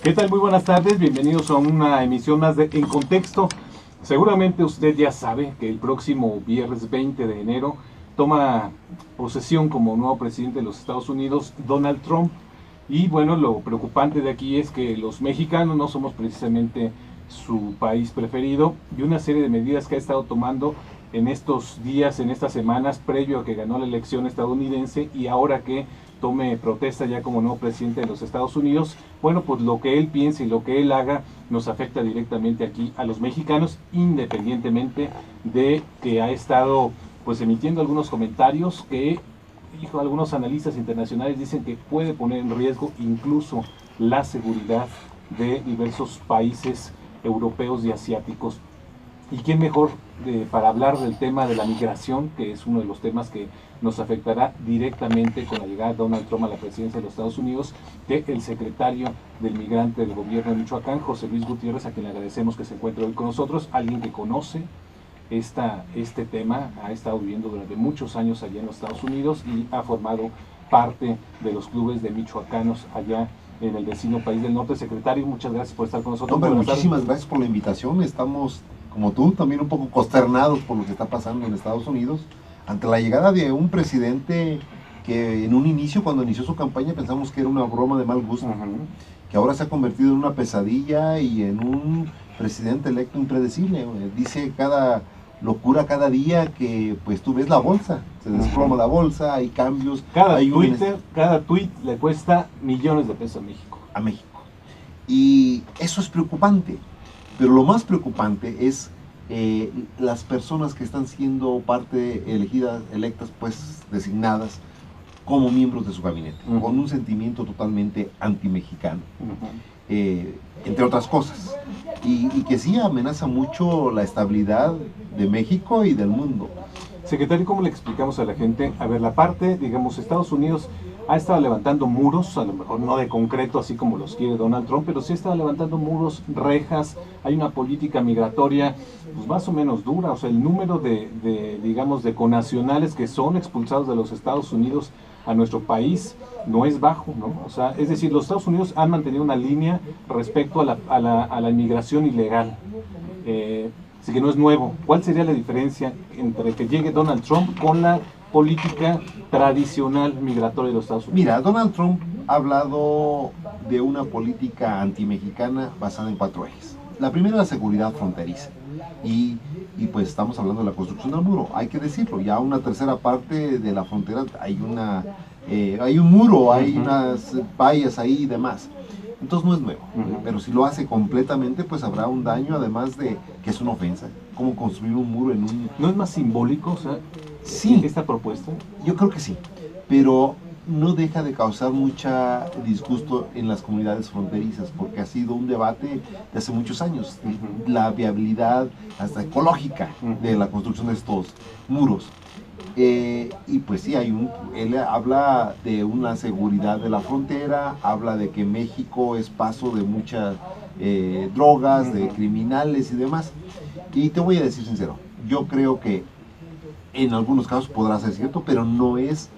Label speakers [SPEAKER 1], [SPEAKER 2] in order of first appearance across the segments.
[SPEAKER 1] ¿Qué tal? Muy buenas tardes, bienvenidos a una emisión más de En Contexto. Seguramente usted ya sabe que el próximo viernes 20 de enero toma posesión como nuevo presidente de los Estados Unidos Donald Trump. Y bueno, lo preocupante de aquí es que los mexicanos no somos precisamente su país preferido, y una serie de medidas que ha estado tomando en estos días, en estas semanas, previo a que ganó la elección estadounidense y ahora que tome protesta ya como nuevo presidente de los Estados Unidos. Bueno, pues lo que él piense y lo que él haga nos afecta directamente aquí a los mexicanos, independientemente de que ha estado pues emitiendo algunos comentarios que, hijo, algunos analistas internacionales dicen que puede poner en riesgo incluso la seguridad de diversos países europeos y asiáticos. ¿Y quién mejor para hablar del tema de la migración, que es uno de los temas que nos afectará directamente con la llegada de Donald Trump a la presidencia de los Estados Unidos, que el secretario del migrante del gobierno de Michoacán, José Luis Gutiérrez, a quien le agradecemos que se encuentre hoy con nosotros, alguien que conoce este tema, ha estado viviendo durante muchos años allá en los Estados Unidos y ha formado parte de los clubes de michoacanos allá en el vecino país del norte. Secretario, muchas gracias por estar con nosotros.
[SPEAKER 2] Hombre, muchísimas gracias por la invitación. Estamos, como tú, también un poco consternados por lo que está pasando en Estados Unidos ante la llegada de un presidente que en un inicio, cuando inició su campaña, pensamos que era una broma de mal gusto, que ahora se ha convertido en una pesadilla y en un presidente electo impredecible. Dice cada locura cada día que pues tú ves la bolsa, se desploma la bolsa, hay cambios.
[SPEAKER 1] Cada tweet le cuesta millones de pesos
[SPEAKER 2] a México. Y eso es preocupante, pero lo más preocupante es las personas que están siendo parte electas, pues designadas como miembros de su gabinete, con un sentimiento totalmente anti-mexicano, entre otras cosas, y que sí amenaza mucho la estabilidad de México y del mundo.
[SPEAKER 1] Secretario, ¿cómo le explicamos a la gente? A ver, la parte, digamos, Estados Unidos ha estado levantando muros, a lo mejor no de concreto así como los quiere Donald Trump, pero sí ha estado levantando muros, rejas, hay una política migratoria pues más o menos dura, o sea, el número digamos, de connacionales que son expulsados de los Estados Unidos a nuestro país no es bajo, ¿no? O sea, es decir, los Estados Unidos han mantenido una línea respecto a la inmigración ilegal. Así que no es nuevo. ¿Cuál sería la diferencia entre que llegue Donald Trump con la política tradicional migratoria de los Estados Unidos?
[SPEAKER 2] Mira, Donald Trump ha hablado de una política antimexicana basada en 4 ejes. La primera es la seguridad fronteriza. Y pues estamos hablando de la construcción del muro. Hay que decirlo, ya una tercera parte de la frontera hay un muro, hay unas vallas ahí y demás. Entonces no es nuevo, pero si lo hace completamente, pues habrá un daño, además de que es una ofensa. ¿Cómo construir un muro en un...?
[SPEAKER 1] ¿No es más simbólico, o sea,
[SPEAKER 2] sí,
[SPEAKER 1] esta propuesta?
[SPEAKER 2] Yo creo que sí, pero no deja de causar mucha disgusto en las comunidades fronterizas, porque ha sido un debate de hace muchos años, la viabilidad hasta ecológica de la construcción de estos muros. Y pues sí, él habla de una seguridad de la frontera, habla de que México es paso de muchas drogas, de criminales y demás. Y te voy a decir sincero, yo creo que en algunos casos podrá ser cierto, pero no es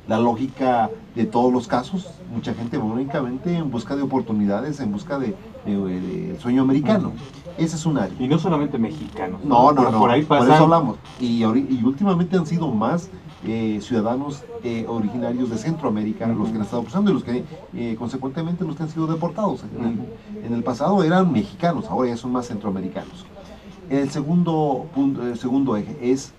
[SPEAKER 2] la lógica de todos los casos. Mucha gente va únicamente en busca de oportunidades, en busca del sueño americano. Ese es un área.
[SPEAKER 1] Y no solamente mexicanos.
[SPEAKER 2] No.
[SPEAKER 1] Por ahí pasan.
[SPEAKER 2] Por eso hablamos. Y últimamente han sido más ciudadanos originarios de Centroamérica los que han estado cruzando y los que consecuentemente los que han sido deportados. En el pasado eran mexicanos, ahora ya son más centroamericanos. El segundo eje es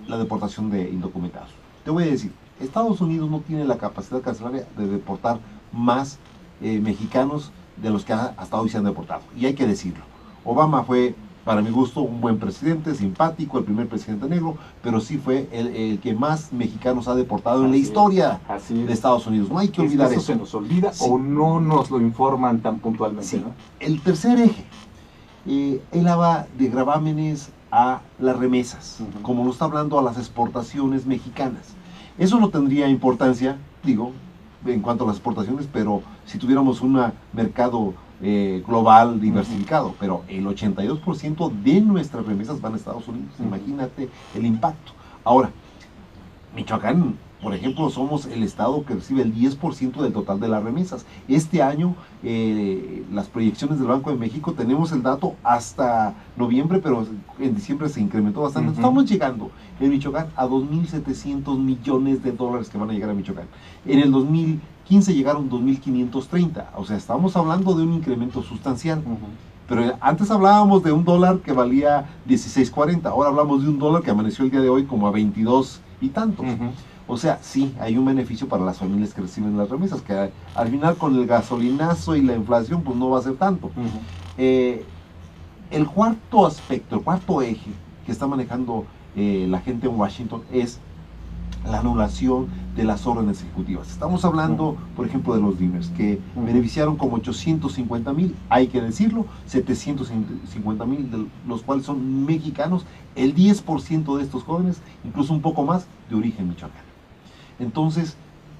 [SPEAKER 2] la deportación de indocumentados. Te voy a decir, Estados Unidos no tiene la capacidad carcelaria de deportar más mexicanos de los que hasta hoy se han deportado. Y hay que decirlo. Obama fue, para mi gusto, un buen presidente, simpático, el primer presidente negro, pero sí fue el que más mexicanos ha deportado en la historia de Estados Unidos. No hay que olvidar eso.
[SPEAKER 1] ¿Se nos olvida o no nos lo informan tan puntualmente?
[SPEAKER 2] Sí. ¿No? El tercer eje, él habla de gravámenes a las remesas, como lo está hablando a las exportaciones mexicanas. Eso no tendría importancia, digo, en cuanto a las exportaciones, pero si tuviéramos un mercado global diversificado, pero el 82% de nuestras remesas van a Estados Unidos. Imagínate el impacto. Ahora, Michoacán por ejemplo, somos el estado que recibe el 10% del total de las remesas. Este año, las proyecciones del Banco de México, tenemos el dato hasta noviembre, pero en diciembre se incrementó bastante. Estamos llegando en Michoacán a 2.700 millones de dólares que van a llegar a Michoacán. En el 2015 llegaron 2.530, o sea, estamos hablando de un incremento sustancial. Pero antes hablábamos de un dólar que valía 16.40, ahora hablamos de un dólar que amaneció el día de hoy como a 22 y tantos. O sea, sí, hay un beneficio para las familias que reciben las remesas, que al final con el gasolinazo y la inflación, pues no va a ser tanto. El cuarto aspecto, el cuarto eje que está manejando la gente en Washington es la anulación de las órdenes ejecutivas. Estamos hablando, por ejemplo, de los Dreamers, que beneficiaron como 850,000, hay que decirlo, 750,000 de los cuales son mexicanos, el 10% de estos jóvenes, incluso un poco más, de origen michoacano. Entonces,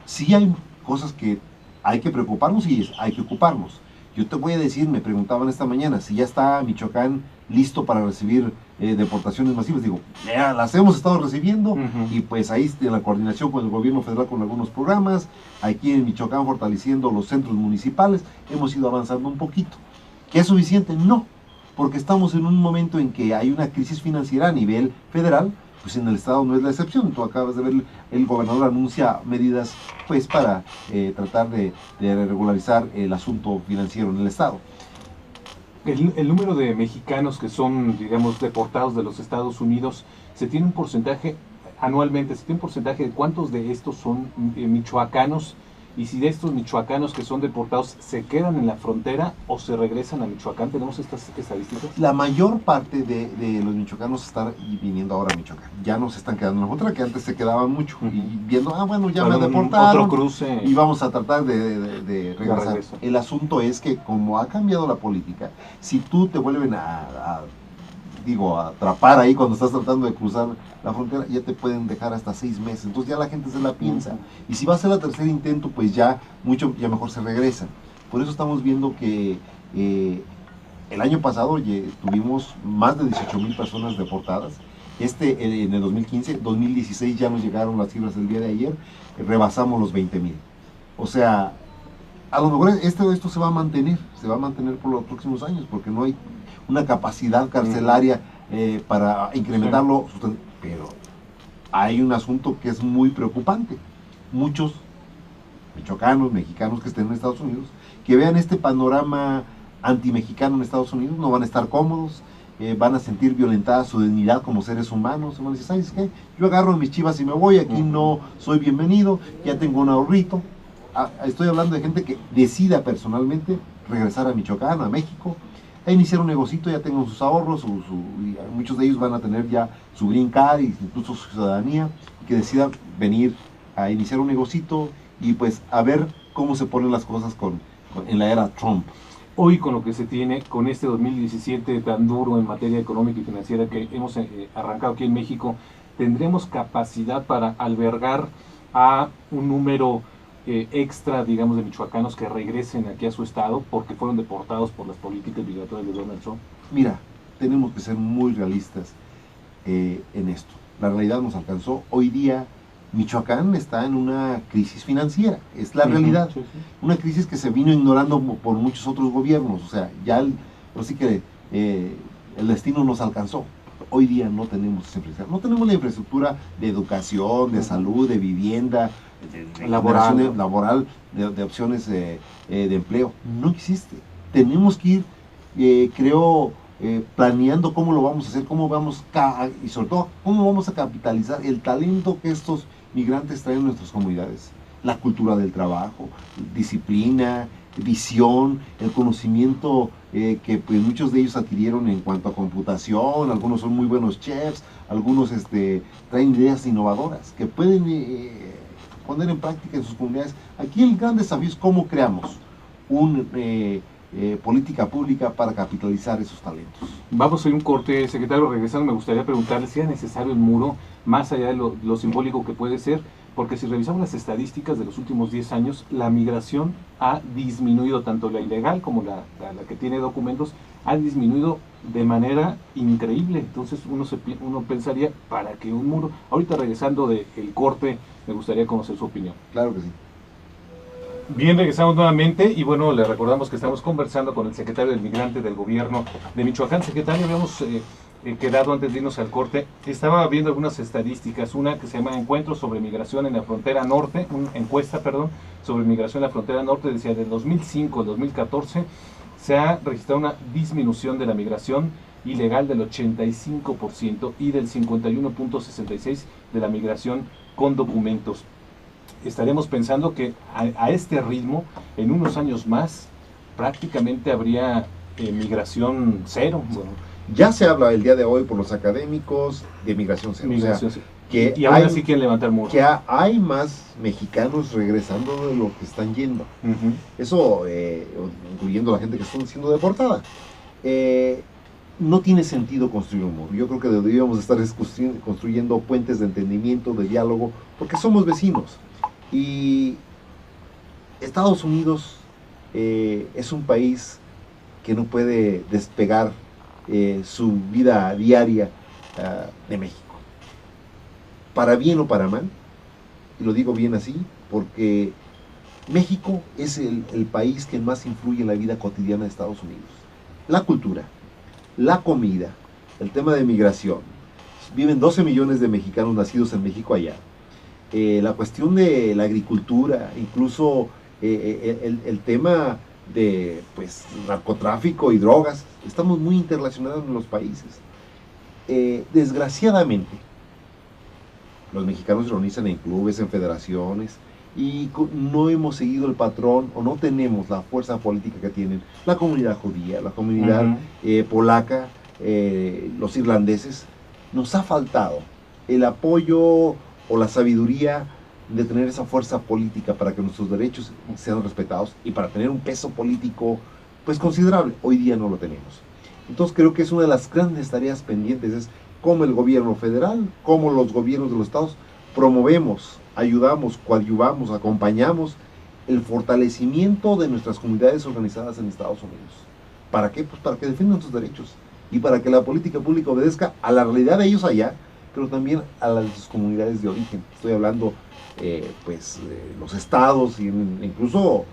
[SPEAKER 2] sí hay cosas que hay que preocuparnos y hay que ocuparnos. Yo te voy a decir, me preguntaban esta mañana, si ya está Michoacán listo para recibir deportaciones masivas. Digo, ya las hemos estado recibiendo y pues ahí en la coordinación con el gobierno federal con algunos programas, aquí en Michoacán fortaleciendo los centros municipales, hemos ido avanzando un poquito. ¿Qué es suficiente? No, porque estamos en un momento en que hay una crisis financiera a nivel federal, pues en el estado no es la excepción. Tú acabas de ver, el gobernador anuncia medidas pues para tratar de regularizar el asunto financiero en el estado.
[SPEAKER 1] El número de mexicanos que son, digamos, deportados de los Estados Unidos, ¿se tiene un porcentaje anualmente? ¿Se tiene un porcentaje de cuántos de estos son michoacanos? Y si de estos michoacanos que son deportados se quedan en la frontera o se regresan a Michoacán, ¿tenemos estas estadísticas?
[SPEAKER 2] La mayor parte de los michoacanos están viniendo ahora a Michoacán. Ya no se están quedando en la frontera, que antes se quedaban mucho. Y viendo, bueno, ya me deportaron.
[SPEAKER 1] Otro cruce.
[SPEAKER 2] Y vamos a tratar de regresar. El asunto es que como ha cambiado la política, si tú te vuelven a atrapar ahí cuando estás tratando de cruzar la frontera, ya te pueden dejar hasta 6 meses, entonces ya la gente se la piensa, y si va a ser el tercer intento, pues ya mejor se regresan. Por eso estamos viendo que el año pasado tuvimos más de 18,000 personas deportadas, en el 2015, 2016 ya nos llegaron las cifras del día de ayer, rebasamos los 20,000, o sea, a lo mejor esto se va a mantener por los próximos años, porque no hay una capacidad carcelaria para incrementarlo, pero hay un asunto que es muy preocupante. Muchos michoacanos, mexicanos que estén en Estados Unidos, que vean este panorama anti-mexicano en Estados Unidos, no van a estar cómodos, van a sentir violentada su dignidad como seres humanos, van a decir, ¿sabes qué? Yo agarro mis chivas y me voy, aquí no soy bienvenido, ya tengo un ahorrito. Estoy hablando de gente que decida personalmente regresar a Michoacán, a México, a iniciar un negocito, ya tengan sus ahorros, y muchos de ellos van a tener ya su green card, incluso su ciudadanía, que decidan venir a iniciar un negocito y pues a ver cómo se ponen las cosas en la era Trump.
[SPEAKER 1] Hoy con lo que se tiene, con este 2017 tan duro en materia económica y financiera que hemos arrancado aquí en México, ¿tendremos capacidad para albergar a un número extra, digamos, de michoacanos que regresen aquí a su estado porque fueron deportados por las políticas migratorias de Donald Trump?
[SPEAKER 2] Mira, tenemos que ser muy realistas en esto. La realidad nos alcanzó. Hoy día Michoacán está en una crisis financiera, es la realidad. Sí. Una crisis que se vino ignorando por muchos otros gobiernos. O sea, ya así que el destino nos alcanzó. Hoy día no tenemos esa infraestructura. No tenemos la infraestructura de educación, de salud, de vivienda, de laboral, de opciones de empleo. No existe. Tenemos que ir, planeando cómo lo vamos a hacer, y sobre todo, cómo vamos a capitalizar el talento que estos migrantes traen en nuestras comunidades. La cultura del trabajo, disciplina, visión, el conocimiento que pues, muchos de ellos adquirieron en cuanto a computación, algunos son muy buenos chefs, algunos traen ideas innovadoras que pueden poner en práctica en sus comunidades. Aquí el gran desafío es cómo creamos una política pública para capitalizar esos talentos.
[SPEAKER 1] Vamos a ir un corte, secretario. Regresando, me gustaría preguntarle si es necesario el muro, más allá de lo simbólico que puede ser, porque si revisamos las estadísticas de los últimos 10 años, la migración ha disminuido, tanto la ilegal como la que tiene documentos, ha disminuido de manera increíble. Entonces uno pensaría, ¿para qué un muro? Ahorita regresando del corte, me gustaría conocer su opinión.
[SPEAKER 2] Claro que sí.
[SPEAKER 1] Bien, regresamos nuevamente y bueno, le recordamos que estamos conversando con el secretario del Migrante del gobierno de Michoacán. Secretario, habíamos quedado antes de irnos al corte, estaba viendo algunas estadísticas, una que se llama Encuentros sobre Migración en la Frontera Norte, una encuesta, perdón, sobre migración en la frontera norte, decía del 2005 al 2014 se ha registrado una disminución de la migración ilegal del 85% y del 51.66% de la migración con documentos. Estaremos pensando que a este ritmo, en unos años más, prácticamente habría migración cero.
[SPEAKER 2] Bueno, ya se habla el día de hoy por los académicos de migración cero.
[SPEAKER 1] Migración,
[SPEAKER 2] o sea,
[SPEAKER 1] sí.
[SPEAKER 2] que
[SPEAKER 1] y aún así quieren levantar muros.
[SPEAKER 2] Que hay más mexicanos regresando de lo que están yendo. Eso, incluyendo la gente que está siendo deportada. No tiene sentido construir un muro. Yo creo que deberíamos estar construyendo puentes de entendimiento, de diálogo, porque somos vecinos. Y Estados Unidos es un país que no puede despegar su vida diaria de México. Para bien o para mal, y lo digo bien así, porque México es el país que más influye en la vida cotidiana de Estados Unidos. La cultura, la comida, el tema de migración. Viven 12 millones de mexicanos nacidos en México allá. La cuestión de la agricultura, incluso el tema de narcotráfico y drogas, estamos muy interrelacionados en los países. Desgraciadamente, los mexicanos se organizan en clubes, en federaciones, y no hemos seguido el patrón o no tenemos la fuerza política que tienen la comunidad judía, la comunidad polaca, los irlandeses. Nos ha faltado el apoyo o la sabiduría de tener esa fuerza política para que nuestros derechos sean respetados y para tener un peso político pues considerable. Hoy día no lo tenemos. Entonces creo que es una de las grandes tareas pendientes, es cómo el gobierno federal, cómo los gobiernos de los estados promovemos, ayudamos, coadyuvamos, acompañamos el fortalecimiento de nuestras comunidades organizadas en Estados Unidos. ¿Para qué? Pues para que defiendan sus derechos y para que la política pública obedezca a la realidad de ellos allá, pero también a las de sus comunidades de origen. Estoy hablando los estados e incluso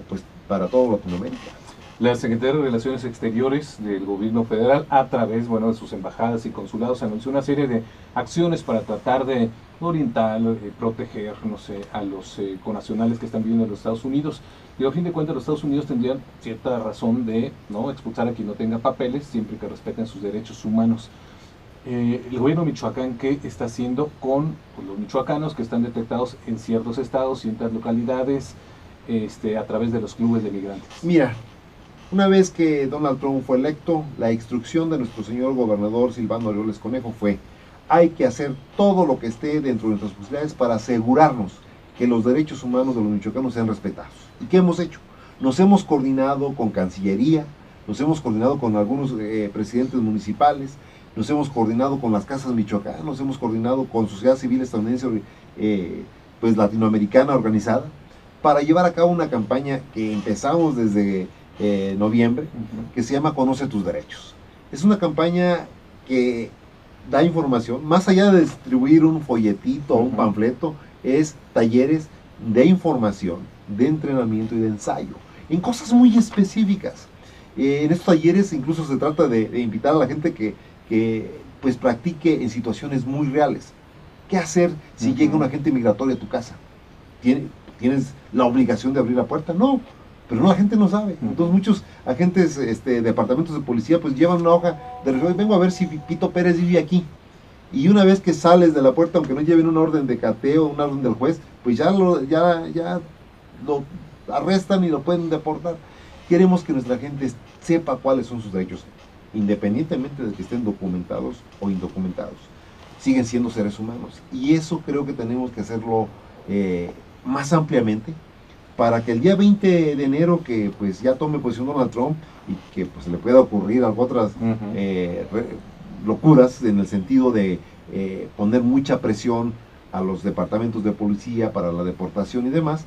[SPEAKER 2] pues para toda Latinoamérica.
[SPEAKER 1] La Secretaría de Relaciones Exteriores del Gobierno Federal, a través de sus embajadas y consulados, anunció una serie de acciones para tratar de orientar, proteger, a los connacionales que están viviendo en los Estados Unidos. Y a fin de cuentas, los Estados Unidos tendrían cierta razón de expulsar a quien no tenga papeles, siempre que respeten sus derechos humanos. El gobierno de Michoacán, ¿qué está haciendo con los michoacanos que están detectados en ciertos estados, ciertas localidades, a través de los clubes de migrantes?
[SPEAKER 2] Mira, una vez que Donald Trump fue electo, la instrucción de nuestro señor gobernador Silvano Aureoles Conejo fue: hay que hacer todo lo que esté dentro de nuestras posibilidades para asegurarnos que los derechos humanos de los michoacanos sean respetados. ¿Y qué hemos hecho? Nos hemos coordinado con Cancillería, nos hemos coordinado con algunos presidentes municipales, nos hemos coordinado con las casas Michoacán, nos hemos coordinado con sociedad civil estadounidense, latinoamericana organizada, para llevar a cabo una campaña que empezamos desde noviembre, que se llama Conoce tus Derechos. Es una campaña que da información, más allá de distribuir un folletito o un panfleto, es talleres de información, de entrenamiento y de ensayo, en cosas muy específicas. En estos talleres incluso se trata de invitar a la gente que pues practique en situaciones muy reales. ¿Qué hacer si llega un agente migratorio a tu casa? ¿Tienes la obligación de abrir la puerta? No, pero la gente no sabe. Entonces muchos agentes, departamentos de policía, pues llevan una hoja de resuelve, vengo a ver si Pito Pérez vive aquí. Y una vez que sales de la puerta, aunque no lleven una orden de cateo, una orden del juez, pues ya lo arrestan y lo pueden deportar. Queremos que nuestra gente sepa cuáles son sus derechos, independientemente de que estén documentados o indocumentados. Siguen siendo seres humanos. Y eso creo que tenemos que hacerlo más ampliamente, para que el día 20 de enero, que pues ya tome posición Donald Trump y que pues se le pueda ocurrir algo otras locuras, en el sentido de poner mucha presión a los departamentos de policía para la deportación y demás,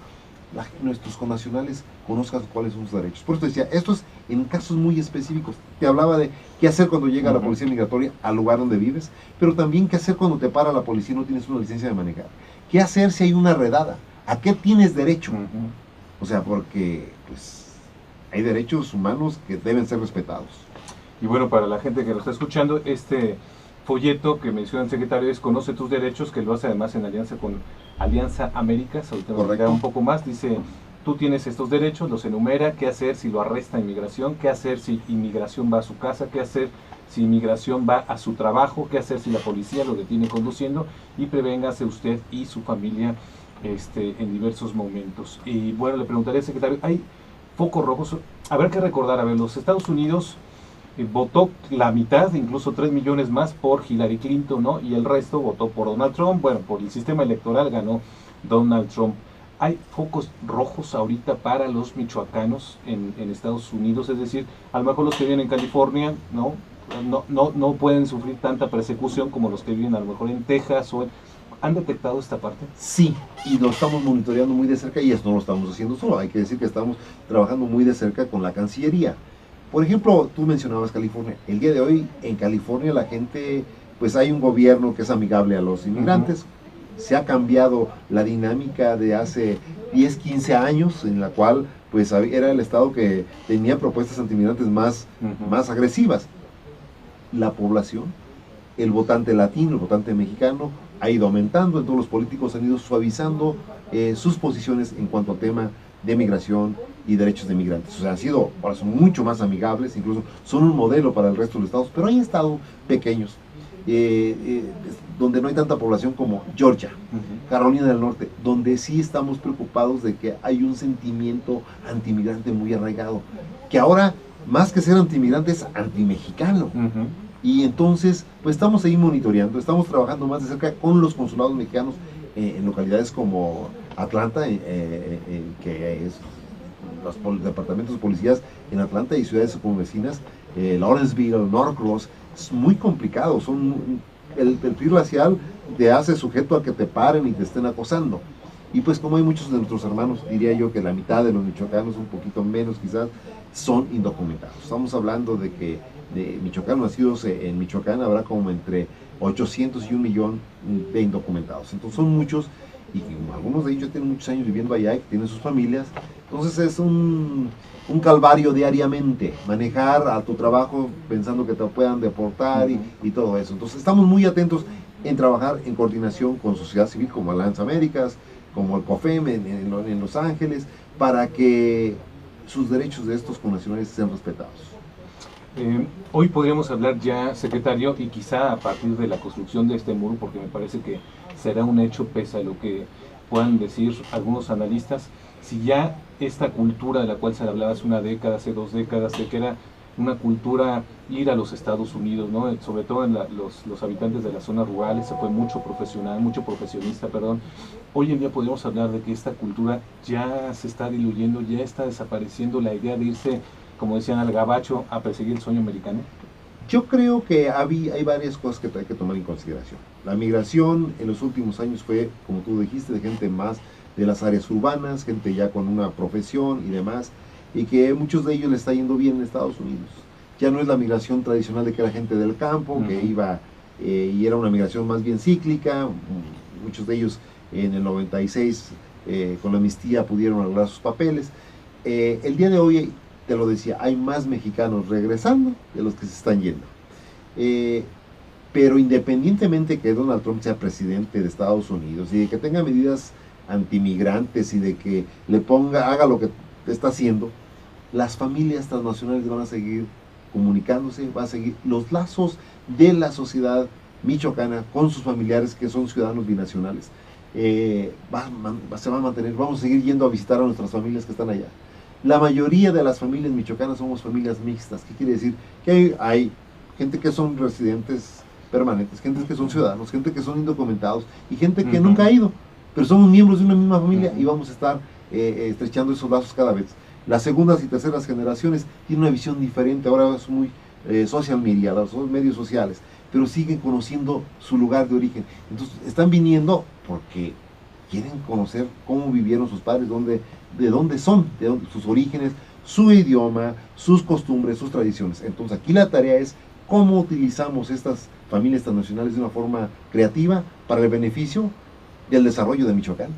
[SPEAKER 2] nuestros connacionales conozcan cuáles son sus derechos. Por eso decía, esto es en casos muy específicos. Te hablaba de qué hacer cuando llega la policía migratoria al lugar donde vives, pero también qué hacer cuando te para la policía y no tienes una licencia de manejar. ¿Qué hacer si hay una redada? ¿A qué tienes derecho? O sea, porque pues hay derechos humanos que deben ser respetados.
[SPEAKER 1] Y bueno, para la gente que lo está escuchando, este folleto que menciona el secretario es Conoce tus derechos, que lo hace además en alianza con Alianza Américas. Ahorita vamos a explicar un poco más. Dice, tú tienes estos derechos, los enumera, qué hacer si lo arresta inmigración, qué hacer si inmigración va a su casa, qué hacer si inmigración va a su trabajo, qué hacer si la policía lo detiene conduciendo, y prevéngase usted y su familia en diversos momentos. Y bueno, le preguntaré al secretario, ¿hay focos rojos? A ver, qué recordar, a ver, los Estados Unidos votó la mitad, incluso 3 millones más por Hillary Clinton, ¿no? Y el resto votó por Donald Trump. Bueno, por el sistema electoral ganó Donald Trump. ¿Hay focos rojos ahorita para los michoacanos en Estados Unidos? Es decir, a lo mejor los que viven en California, no pueden sufrir tanta persecución como los que viven a lo mejor en Texas o ¿Han detectado esta parte?
[SPEAKER 2] Sí, y lo estamos monitoreando muy de cerca, y esto no lo estamos haciendo solo, hay que decir que estamos trabajando muy de cerca con la Cancillería. Por ejemplo, tú mencionabas California. El día de hoy en California la gente, pues hay un gobierno que es amigable a los inmigrantes. Se ha cambiado la dinámica de hace 10, 15 años, en la cual pues era el estado que tenía propuestas antimigrantes más agresivas. La población, el votante latino, el votante mexicano, ha ido aumentando, entonces los políticos han ido suavizando sus posiciones en cuanto al tema de migración y derechos de migrantes. O sea, ahora son mucho más amigables, incluso son un modelo para el resto de los estados, pero hay estados pequeños, donde no hay tanta población como Georgia, Carolina del Norte, donde sí estamos preocupados de que hay un sentimiento antimigrante muy arraigado, que ahora, más que ser antimigrante, es antimexicano. Y entonces, pues estamos ahí monitoreando, estamos trabajando más de cerca con los consulados mexicanos en localidades como Atlanta, que es los departamentos de policías en Atlanta y ciudades como vecinas, Lawrenceville, Norcross. Es muy complicado, el perfil racial te hace sujeto a que te paren y te estén acosando. Y pues como hay muchos de nuestros hermanos, diría yo que la mitad de los michoacanos, un poquito menos quizás, son indocumentados. Estamos hablando de que de michoacanos nacidos en Michoacán habrá como entre 800 y 1 millón de indocumentados. Entonces son muchos, y algunos de ellos tienen muchos años viviendo allá, y tienen sus familias. Entonces es un calvario diariamente, manejar a tu trabajo pensando que te puedan deportar y todo eso. Entonces estamos muy atentos en trabajar en coordinación con sociedad civil como Alianza Américas, como el COFEM en Los Ángeles, para que sus derechos de estos connacionales sean respetados.
[SPEAKER 1] Hoy podríamos hablar ya, secretario, y quizá a partir de la construcción de este muro, porque me parece que será un hecho pese a lo que puedan decir algunos analistas, si ya esta cultura de la cual se hablaba hace una década, hace 2 décadas, de que era una cultura ir a los Estados Unidos, ¿no? Sobre todo en los habitantes de las zonas rurales, se fue mucho profesionista, hoy en día podríamos hablar de que esta cultura ya se está diluyendo, ya está desapareciendo la idea de irse, como decían, al gabacho a perseguir el sueño americano.
[SPEAKER 2] Yo creo que hay varias cosas que hay que tomar en consideración. La migración en los últimos años fue, como tú dijiste, de gente más de las áreas urbanas, gente ya con una profesión y demás, y que muchos de ellos le está yendo bien en Estados Unidos. Ya no es la migración tradicional de que era gente del campo, que iba, y era una migración más bien cíclica. Muchos de ellos en el 96, con la amnistía, pudieron arreglar sus papeles. El día de hoy, te lo decía, hay más mexicanos regresando de los que se están yendo. Pero independientemente que Donald Trump sea presidente de Estados Unidos y de que tenga medidas antimigrantes y de que haga lo que está haciendo, las familias transnacionales van a seguir comunicándose, va a seguir los lazos de la sociedad michoacana con sus familiares que son ciudadanos binacionales. Se va a mantener, vamos a seguir yendo a visitar a nuestras familias que están allá. La mayoría de las familias michoacanas somos familias mixtas. ¿Qué quiere decir? Que hay gente que son residentes permanentes, gente que son ciudadanos, gente que son indocumentados y gente que nunca ha ido, pero somos miembros de una misma familia y vamos a estar estrechando esos lazos cada vez. Las segundas y terceras generaciones tienen una visión diferente. Ahora es muy social media, los medios sociales, pero siguen conociendo su lugar de origen. Entonces están viniendo porque quieren conocer cómo vivieron sus padres, de dónde son, sus orígenes, su idioma, sus costumbres, sus tradiciones. Entonces aquí la tarea es cómo utilizamos estas familias transnacionales de una forma creativa para el beneficio del desarrollo de Michoacán.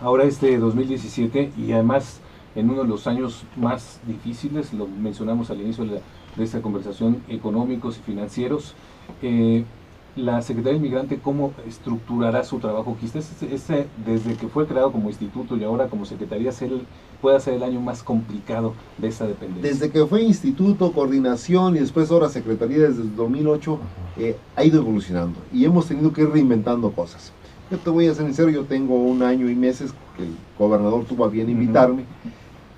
[SPEAKER 1] Ahora este 2017 y además en uno de los años más difíciles, lo mencionamos al inicio de esta conversación, económicos y financieros, la Secretaría de Migrante, ¿cómo estructurará su trabajo? Quizás desde que fue creado como instituto y ahora como secretaría pueda ser el año más complicado de esta dependencia.
[SPEAKER 2] Desde que fue instituto, coordinación y después ahora secretaría desde el 2008, ha ido evolucionando y hemos tenido que ir reinventando cosas. Yo te voy a ser sincero, yo tengo 1 año y meses que el gobernador tuvo a bien invitarme.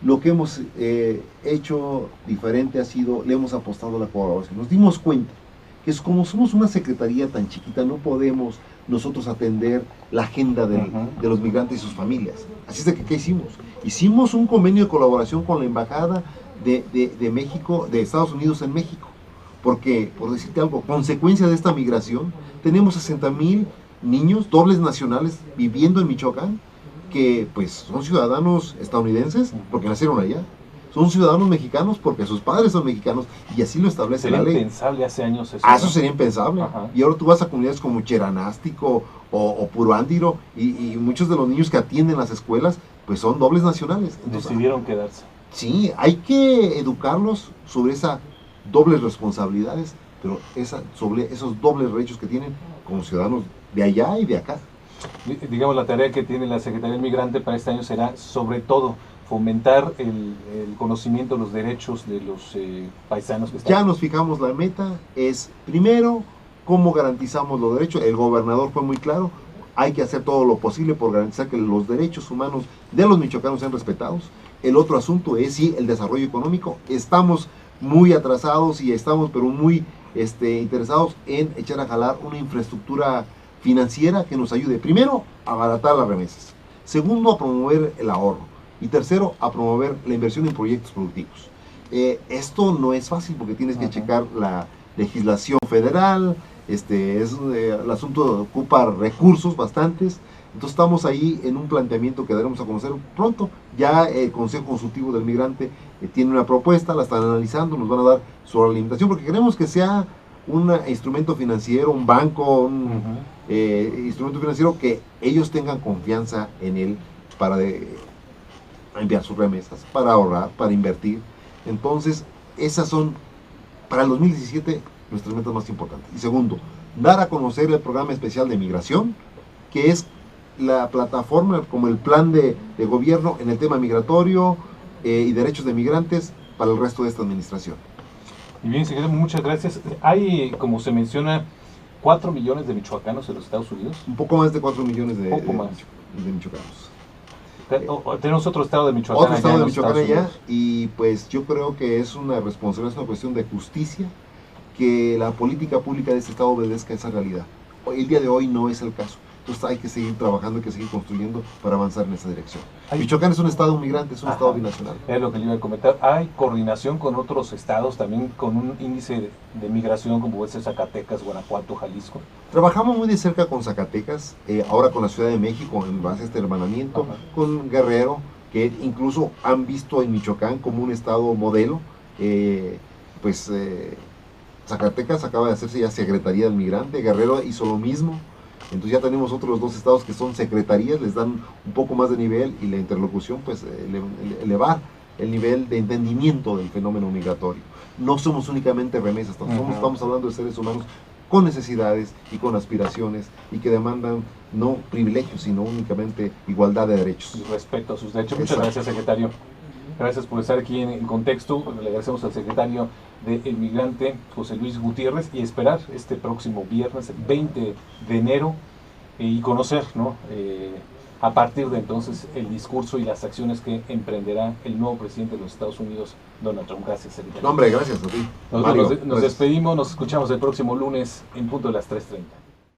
[SPEAKER 2] Lo que hemos hecho diferente ha sido, le hemos apostado a la colaboración. Nos dimos cuenta que como somos una secretaría tan chiquita, no podemos nosotros atender la agenda de los migrantes y sus familias. Así es de que, ¿qué hicimos? Hicimos un convenio de colaboración con la Embajada de México, de Estados Unidos en México. Porque, por decirte algo, consecuencia de esta migración, tenemos 60,000 niños dobles nacionales viviendo en Michoacán, que pues son ciudadanos estadounidenses porque nacieron allá, son ciudadanos mexicanos porque sus padres son mexicanos y así lo establece la ley.
[SPEAKER 1] Sería impensable hace años eso.
[SPEAKER 2] Eso sería impensable. Y ahora tú vas a comunidades como Cheranástico o Puruándiro y muchos de los niños que atienden las escuelas pues son dobles nacionales.
[SPEAKER 1] Entonces, decidieron quedarse.
[SPEAKER 2] Sí, hay que educarlos sobre esas dobles responsabilidades, pero sobre esos dobles derechos que tienen como ciudadanos de allá y de acá.
[SPEAKER 1] Digamos, la tarea que tiene la Secretaría del Migrante para este año será, sobre todo, fomentar el conocimiento de los derechos de los paisanos que están.
[SPEAKER 2] Ya nos fijamos, la meta es, primero, cómo garantizamos los derechos. El gobernador fue muy claro, hay que hacer todo lo posible por garantizar que los derechos humanos de los michoacanos sean respetados. El otro asunto es, sí, el desarrollo económico. Estamos muy atrasados y estamos, pero muy interesados en echar a jalar una infraestructura financiera que nos ayude, primero, a abaratar las remesas, segundo, a promover el ahorro y tercero, a promover la inversión en proyectos productivos. Esto no es fácil porque tienes que checar la legislación federal, el asunto ocupa recursos bastantes, entonces estamos ahí en un planteamiento que daremos a conocer pronto. Ya el Consejo Consultivo del Migrante tiene una propuesta, la están analizando, nos van a dar su alimentación porque queremos que sea un instrumento financiero, un banco, instrumento financiero que ellos tengan confianza en él para enviar sus remesas, para ahorrar, para invertir. Entonces, esas son, para el 2017, nuestras metas más importantes. Y segundo, dar a conocer el programa especial de migración, que es la plataforma, como el plan de gobierno en el tema migratorio y derechos de migrantes para el resto de esta administración.
[SPEAKER 1] Y bien, secretario, muchas gracias. Hay, como se menciona, 4 millones de michoacanos en los Estados Unidos.
[SPEAKER 2] Un poco más de 4 millones de michoacanos.
[SPEAKER 1] Tenemos otro estado de Michoacán.
[SPEAKER 2] Otro estado de Michoacán allá, y pues yo creo que es una responsabilidad, es una cuestión de justicia que la política pública de este estado obedezca a esa realidad. El día de hoy no es el caso. Entonces hay que seguir trabajando, hay que seguir construyendo para avanzar en esa dirección. Michoacán es un estado migrante, es un estado binacional.
[SPEAKER 1] Es lo que le iba a comentar. Hay coordinación con otros estados, también con un índice de migración como puede ser Zacatecas, Guanajuato, Jalisco.
[SPEAKER 2] Trabajamos muy de cerca con Zacatecas, ahora con la Ciudad de México en base a este hermanamiento, con Guerrero, que incluso han visto en Michoacán como un estado modelo. Zacatecas acaba de hacerse ya Secretaría del Migrante, Guerrero hizo lo mismo. Entonces ya tenemos otros 2 estados que son secretarías, les dan un poco más de nivel y la interlocución, pues elevar el nivel de entendimiento del fenómeno migratorio. No somos únicamente remesas, estamos hablando de seres humanos con necesidades y con aspiraciones y que demandan no privilegios, sino únicamente igualdad de derechos.
[SPEAKER 1] Y respeto a sus derechos. Muchas gracias, secretario. Gracias por estar aquí en Contexto. Le agradecemos al secretario del Migrante, José Luis Gutiérrez, y esperar este próximo viernes, el 20 de enero, y conocer, ¿no? A partir de entonces el discurso y las acciones que emprenderá el nuevo presidente de los Estados Unidos, Donald Trump. Gracias, secretario.
[SPEAKER 2] No, hombre, gracias a ti.
[SPEAKER 1] Nos despedimos, nos escuchamos el próximo lunes en punto de las 3:30.